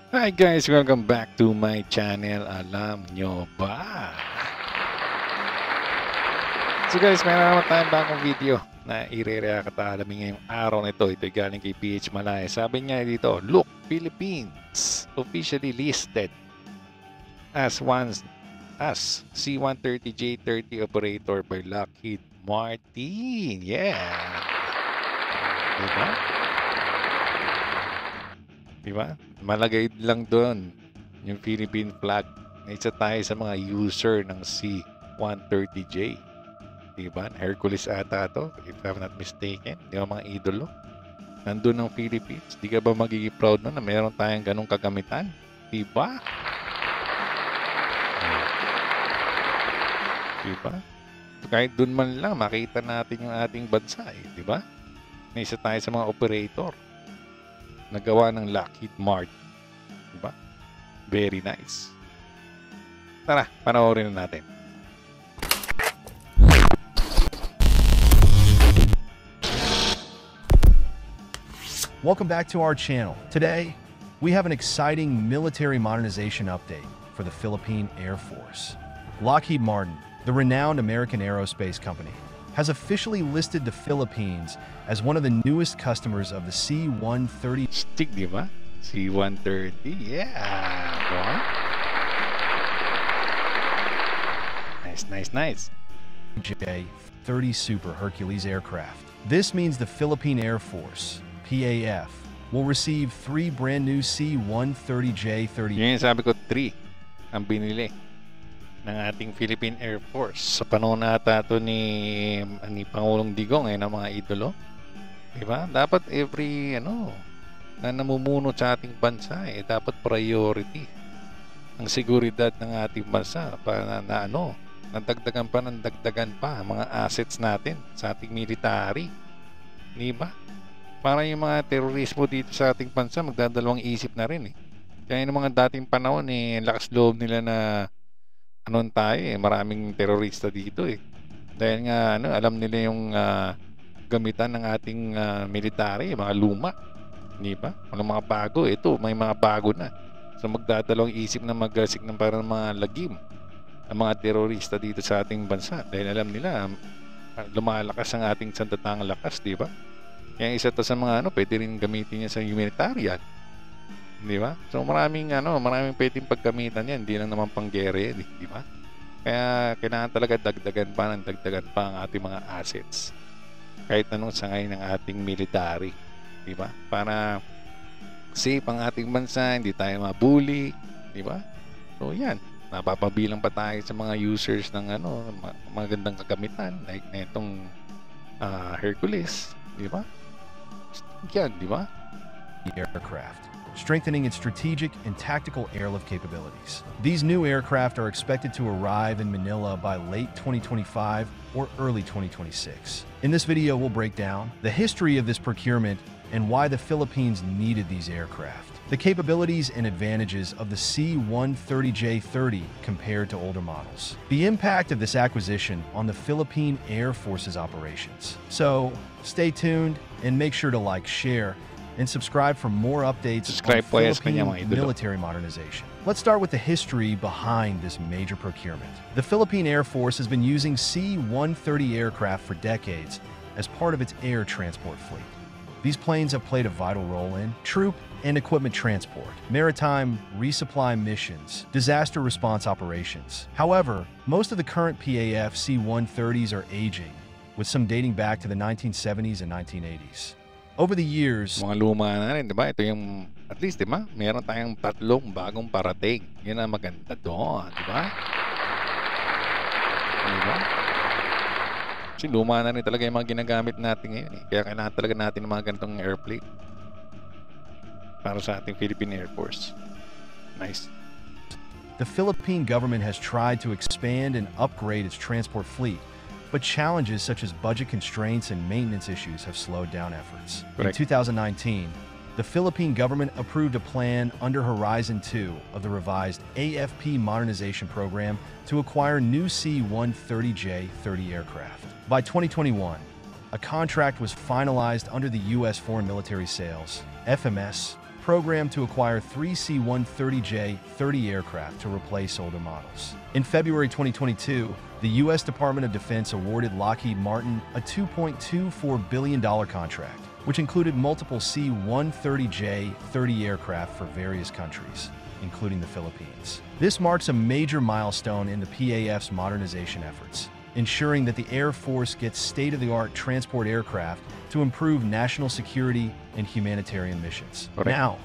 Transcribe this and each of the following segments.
Hi guys, welcome back to my channel. Alam nyo ba? So guys, mayroon naman tayong bagong video na i-react at alamin ngayong araw na ito. Ito'y galing kay PH Malay. Sabi niya dito, look, Philippines officially listed as C-130J30 operator by Lockheed Martin. Yeah! Diba? Diba? Malagay lang doon yung Philippine flag. Isa tayo sa mga user ng C-130J. Diba? Hercules ata to, if I'm not mistaken. Di ba mga idolo? Nandun ng Philippines. Di ka ba magiging proud na meron tayong ganong kagamitan? Diba? Diba? Kahit dun man lang, makita natin yung ating bansa. Diba? May isa tayo sa mga operator nagawa ng Lockheed Martin. Diba? Very nice. Tara, panoorin na natin. Welcome back to our channel. Today, we have an exciting military modernization update for the Philippine Air Force. Lockheed Martin, the renowned American aerospace company, has officially listed the Philippines as one of the newest customers of the C-130. Stick, di ba? C-130. Yeah! Diba? Nice. J-30 Super Hercules aircraft. This means the Philippine Air Force, PAF, will receive 3 brand new C-130J30. Yun yung sabi ko, 3 ang binili ng ating Philippine Air Force. Sa panahon nata ito ni Pangulong Digong, ng mga idolo. Diba? Dapat every, na namumuno sa ating bansa, dapat priority ang seguridad ng ating bansa para nadagdagan pa ang mga assets natin sa ating military. Diba? Para yung mga terorismo dito sa ating bansa magdadalawang isip na rin. Kaya yung mga dating panahon lakas loob nila na tayo maraming terorista dito Dahil nga alam nila yung gamitan ng ating military, mga luma. Di ba? Walang mga bago. Ito, may mga bago na. So magdadalawang isip na magasik ng parang mga lagim ang mga terorista dito sa ating bansa. Dahil alam nila lumalakas ang ating sandatang lakas, di ba? Kaya isa to sa mga pwede rin gamitin niya sa humanitarian. Di ba? So maraming pwedeng paggamitan yan. Hindi lang naman panggere yan, di ba? Kaya kailangan talaga dagdagan pa ang ating mga assets. Kahit anong sangay ng ating military. Di ba? Para safe ang ating bansa, hindi tayo mabuli. Di ba? So yan. Napapabilang pa tayo sa mga users ng magandang kagamitan. Like na itong Hercules. Di ba? Yan, di ba? Aircraft, strengthening its strategic and tactical airlift capabilities. These new aircraft are expected to arrive in Manila by late 2025 or early 2026. In this video, we'll break down the history of this procurement and why the Philippines needed these aircraft, the capabilities and advantages of the C-130J30 compared to older models, the impact of this acquisition on the Philippine Air Force's operations. So, stay tuned and make sure to like, share, and subscribe for more updates on Philippine military modernization. Let's start with the history behind this major procurement. The Philippine Air Force has been using C-130 aircraft for decades as part of its air transport fleet. These planes have played a vital role in troop and equipment transport, maritime resupply missions, disaster response operations. However, most of the current PAF C-130s are aging, with some dating back to the 1970s and 1980s. Over the years, mga luma na rin, di ba? Ito yung, at least, di ba? Meron tayong 3 bagong parating. Yan ang maganda doon, di ba? Di ba? Kasi luma na rin talaga yung mga ginagamit natin ngayon. Kaya kailangan talaga natin ng mga ganitong airplane para sa ating Philippine Air Force. Nice. The Philippine government has tried to expand and upgrade its transport fleet, but challenges such as budget constraints and maintenance issues have slowed down efforts. Correct. In 2019, the Philippine government approved a plan under Horizon 2 of the revised AFP modernization program to acquire new C-130J30 aircraft. By 2021, a contract was finalized under the U.S. Foreign Military Sales, FMS, programmed to acquire 3 C-130J-30 aircraft to replace older models. In February 2022, the U.S. Department of Defense awarded Lockheed Martin a $2.24 billion contract, which included multiple C-130J-30 aircraft for various countries, including the Philippines. This marks a major milestone in the PAF's modernization efforts, ensuring that the Air Force gets state-of-the-art transport aircraft to improve national security and humanitarian missions. Correct. Now,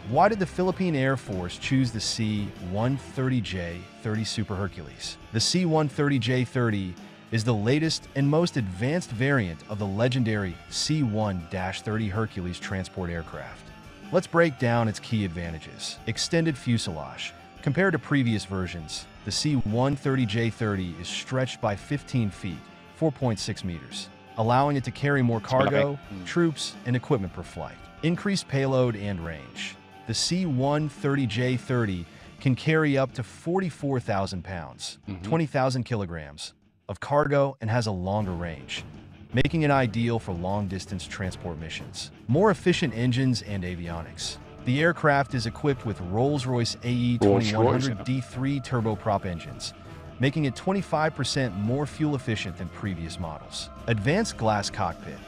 why did the Philippine Air Force choose the C-130J-30 Super Hercules? The C-130J-30 is the latest and most advanced variant of the legendary C-1-30 Hercules transport aircraft. Let's break down its key advantages. Extended fuselage. Compared to previous versions, the C-130J-30 is stretched by 15 feet, 4.6 meters, allowing it to carry more cargo, troops, and equipment per flight. Increased payload and range. The C-130J-30 can carry up to 44,000 pounds, 20,000 kilograms, of cargo and has a longer range, making it ideal for long-distance transport missions. More efficient engines and avionics. The aircraft is equipped with Rolls-Royce AE2100 D3 turboprop engines, making it 25% more fuel efficient than previous models. Advanced glass cockpit.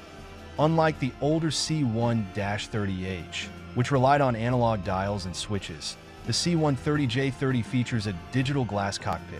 Unlike the older C-1-30H, which relied on analog dials and switches, the C-130J-30 features a digital glass cockpit,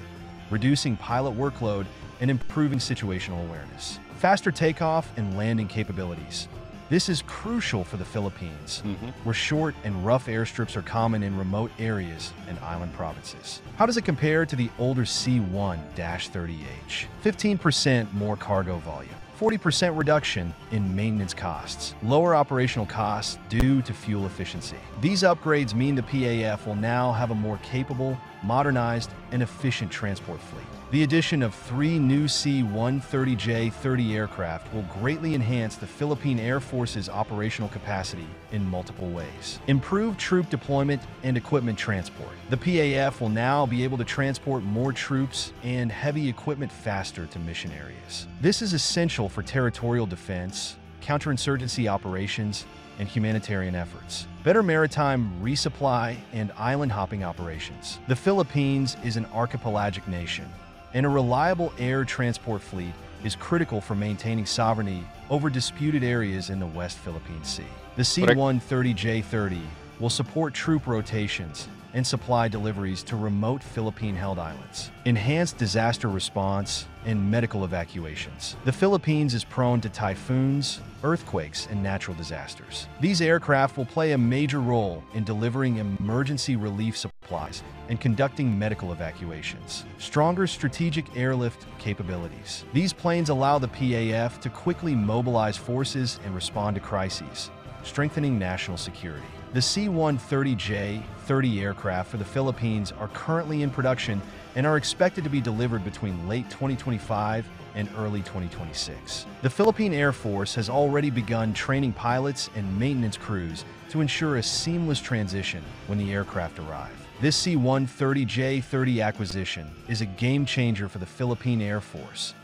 reducing pilot workload and improving situational awareness. Faster takeoff and landing capabilities. This is crucial for the Philippines, where short and rough airstrips are common in remote areas and island provinces. How does it compare to the older C-1-30H? 15% more cargo volume. 40% reduction in maintenance costs. Lower operational costs due to fuel efficiency. These upgrades mean the PAF will now have a more capable, modernized, and efficient transport fleet. The addition of 3 new C-130J-30 aircraft will greatly enhance the Philippine Air Force's operational capacity in multiple ways. Improved troop deployment and equipment transport. The PAF will now be able to transport more troops and heavy equipment faster to mission areas. This is essential for territorial defense, counterinsurgency operations, and humanitarian efforts. Better maritime resupply and island hopping operations. The Philippines is an archipelagic nation, and a reliable air transport fleet is critical for maintaining sovereignty over disputed areas in the West Philippine Sea. The C-130J-30 will support troop rotations and supply deliveries to remote Philippine-held islands. Enhanced disaster response and medical evacuations. The Philippines is prone to typhoons, earthquakes, and natural disasters. These aircraft will play a major role in delivering emergency relief supplies and conducting medical evacuations. Stronger strategic airlift capabilities. These planes allow the PAF to quickly mobilize forces and respond to crises, strengthening national security. The C-130J-30 aircraft for the Philippines are currently in production and are expected to be delivered between late 2025 and early 2026. The Philippine Air Force has already begun training pilots and maintenance crews to ensure a seamless transition when the aircraft arrive. This C-130J-30 acquisition is a game changer for the Philippine Air Force,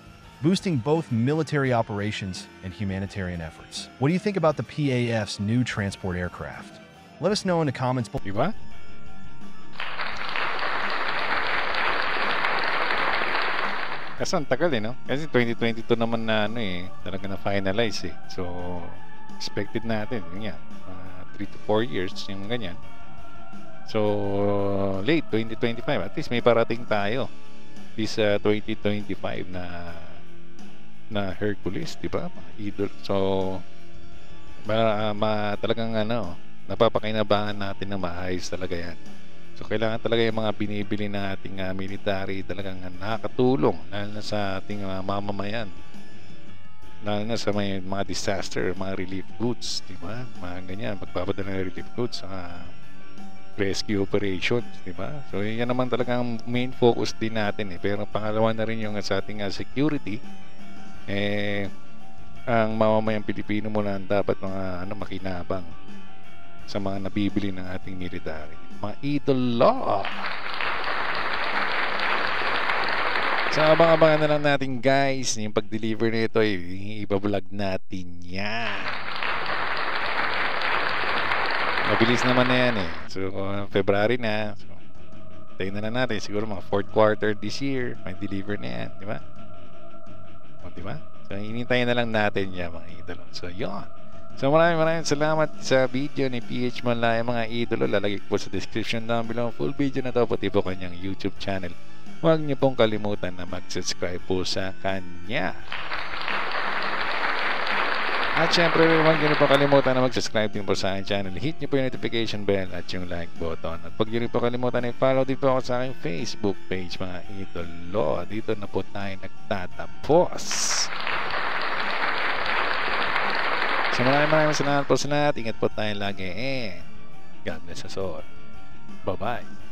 boosting both military operations and humanitarian efforts. What do you think about the PAF's new transport aircraft? Let us know in the comments below. Diba? Kasi ang tagal no? Kasi 2022 naman na talaga na finalize So, expected natin, yun yan, 3 to 4 years, yung ganyan. So, late 2025, at least may parating tayo. This 2025 na Hercules, di ba? Idol. So, talagang napapakinabangan natin na maayos talaga yan. So, kailangan talaga yung mga binibili na ating military talagang nakakatulong, lalo na sa ating mamamayan. Lalo na sa mga disaster, mga relief goods, di ba? Mga ganyan, magpapadala ng relief goods sa rescue operations, di ba? So, yan naman talagang main focus din natin Pero pangalawa na rin yung sa ating security. Ang mamamayang Pilipino mo na dapat mga makinabang sa mga nabibili ng ating military, mga idolo. So abangan na lang natin guys yung pag-deliver nito, ibablog natin yan. Mabilis naman na yan eh. So, February na. So, tayo na natin. Siguro mga 4th quarter this year. May deliver na yan. Di ba? O, di ba? So, hinintayin na lang natin yan, mga idolo. So, yun. So, maraming salamat sa video ni PH Malaya, mga idolo. Lalagay ko po sa description down below. Full video na to, pati po kanyang YouTube channel. Huwag niyo pong kalimutan na mag-subscribe po sa kanya. At syempre, huwag niyo po kalimutan na mag-subscribe din po sa aking channel. Hit niyo po yung notification bell at yung like button. At huwag niyo po kalimutan na i-follow din po ako sa aking Facebook page, mga idolo. Dito na po tayo nagtatapos. So maraming salamat po sa lahat. Ingat po tayo lagi. God bless us all. Bye-bye.